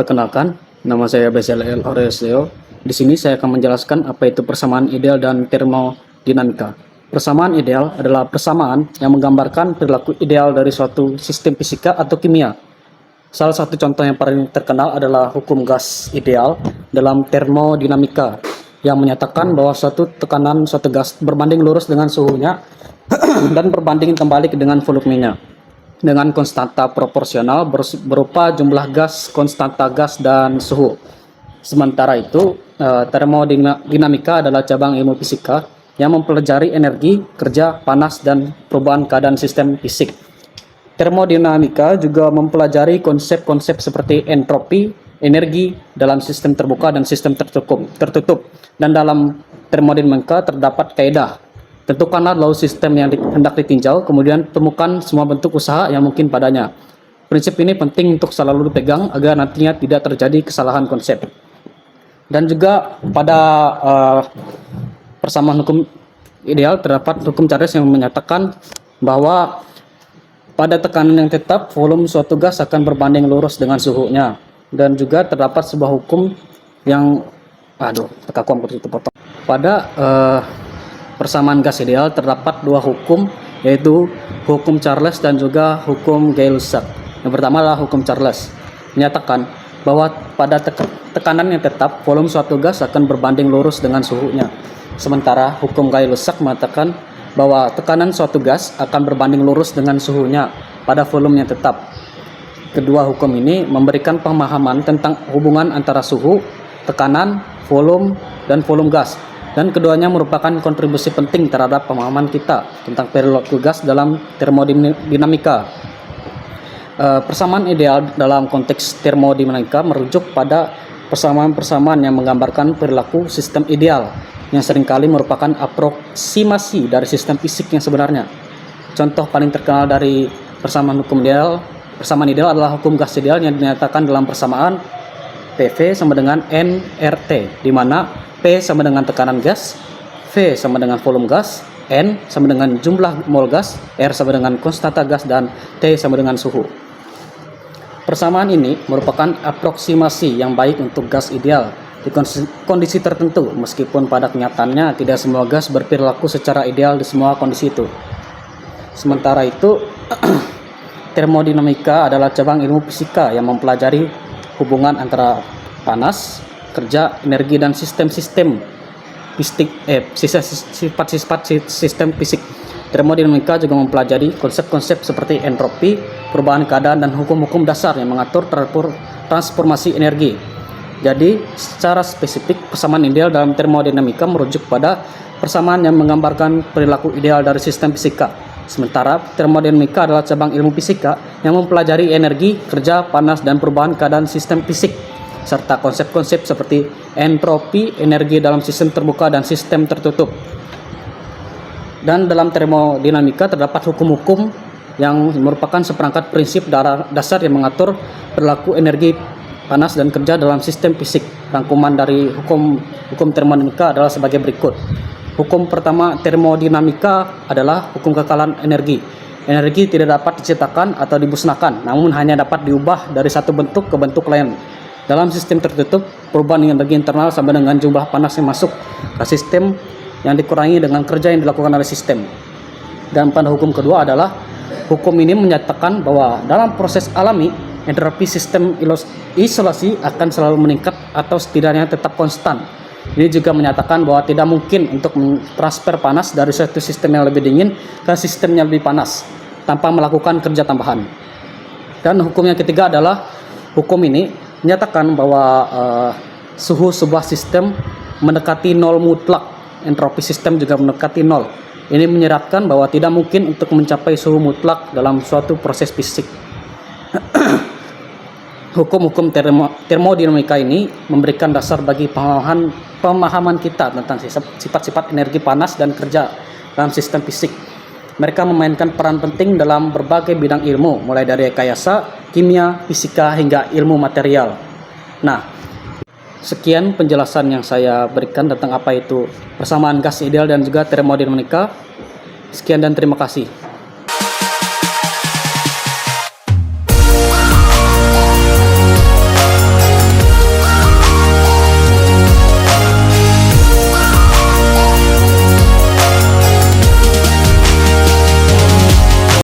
Perkenalkan, nama saya Bezalel Oresio. Di sini saya akan menjelaskan apa itu persamaan ideal dan termodinamika. Persamaan ideal adalah persamaan yang menggambarkan perilaku ideal dari suatu sistem fisika atau kimia. Salah satu contoh yang paling terkenal adalah hukum gas ideal dalam termodinamika, yang menyatakan bahwa suatu tekanan suatu gas berbanding lurus dengan suhunya dan berbanding terbalik dengan volumenya dengan konstanta proporsional berupa jumlah gas, konstanta gas, dan suhu. Sementara itu, termodinamika adalah cabang ilmu fisika yang mempelajari energi, kerja, panas, dan perubahan keadaan sistem fisik. Termodinamika juga mempelajari konsep-konsep seperti entropi, energi dalam sistem terbuka dan sistem tertutup. Dan dalam termodinamika terdapat kaidah. Tentukanlah law sistem yang hendak ditinjau, kemudian temukan semua bentuk usaha yang mungkin padanya. Prinsip ini penting untuk selalu dipegang agar nantinya tidak terjadi kesalahan konsep. Dan juga pada persamaan hukum ideal terdapat hukum Charles yang menyatakan bahwa pada tekanan yang tetap, volume suatu gas akan berbanding lurus dengan suhunya. Dan juga terdapat sebuah hukum yang pada persamaan gas ideal terdapat dua hukum, yaitu hukum Charles dan juga hukum Gay-Lussac. Yang pertama adalah hukum Charles, menyatakan bahwa pada tekanan yang tetap, volume suatu gas akan berbanding lurus dengan suhunya. Sementara hukum Gay-Lussac mengatakan bahwa tekanan suatu gas akan berbanding lurus dengan suhunya pada volume yang tetap. Kedua hukum ini memberikan pemahaman tentang hubungan antara suhu, tekanan, volume, dan volume gas. Dan keduanya merupakan kontribusi penting terhadap pemahaman kita tentang perilaku gas dalam termodinamika. Persamaan ideal dalam konteks termodinamika merujuk pada persamaan-persamaan yang menggambarkan perilaku sistem ideal yang seringkali merupakan aproksimasi dari sistem fisik yang sebenarnya. Contoh paling terkenal dari persamaan ideal adalah hukum gas ideal yang dinyatakan dalam persamaan PV sama dengan nRT, di mana P sama dengan tekanan gas, V sama dengan volume gas, N sama dengan jumlah mol gas, R sama dengan konstanta gas, dan T sama dengan suhu. Persamaan ini merupakan aproksimasi yang baik untuk gas ideal di kondisi tertentu, meskipun pada kenyataannya tidak semua gas berperilaku secara ideal di semua kondisi itu. Sementara itu, termodinamika adalah cabang ilmu fisika yang mempelajari hubungan antara panas, kerja, energi, dan sifat-sifat sistem fisik. Termodinamika juga mempelajari konsep-konsep seperti entropi, perubahan keadaan, dan hukum-hukum dasar yang mengatur transformasi energi. Jadi, secara spesifik, persamaan ideal dalam termodinamika merujuk pada persamaan yang menggambarkan perilaku ideal dari sistem fisika. Sementara termodinamika adalah cabang ilmu fisika yang mempelajari energi, kerja, panas, dan perubahan keadaan sistem fisik, serta konsep-konsep seperti entropi, energi dalam sistem terbuka dan sistem tertutup. Dan dalam termodinamika terdapat hukum-hukum yang merupakan seperangkat prinsip dasar yang mengatur perilaku energi, panas, dan kerja dalam sistem fisik. Rangkuman dari hukum termodinamika adalah sebagai berikut. Hukum pertama termodinamika adalah hukum kekekalan energi. Energi tidak dapat diciptakan atau dimusnahkan, namun hanya dapat diubah dari satu bentuk ke bentuk lain. Dalam sistem tertutup, perubahan energi internal sama dengan jumlah panas yang masuk ke sistem yang dikurangi dengan kerja yang dilakukan oleh sistem. Dan pada hukum kedua adalah hukum ini menyatakan bahwa dalam proses alami, entropi sistem isolasi akan selalu meningkat atau setidaknya tetap konstan. Ini juga menyatakan bahwa tidak mungkin untuk mentransfer panas dari suatu sistem yang lebih dingin ke sistem yang lebih panas tanpa melakukan kerja tambahan. Dan hukum yang ketiga adalah hukum ini menyatakan bahwa suhu sebuah sistem mendekati nol mutlak, entropi sistem juga mendekati nol. Ini menyeratkan bahwa tidak mungkin untuk mencapai suhu mutlak dalam suatu proses fisik. Hukum-hukum termodinamika ini memberikan dasar bagi pemahaman kita tentang sifat-sifat energi, panas, dan kerja dalam sistem fisik. Mereka memainkan peran penting dalam berbagai bidang ilmu, mulai dari rekayasa, kimia, fisika, hingga ilmu material. Nah, sekian penjelasan yang saya berikan tentang apa itu persamaan gas ideal dan juga termodinamika. Sekian dan terima kasih.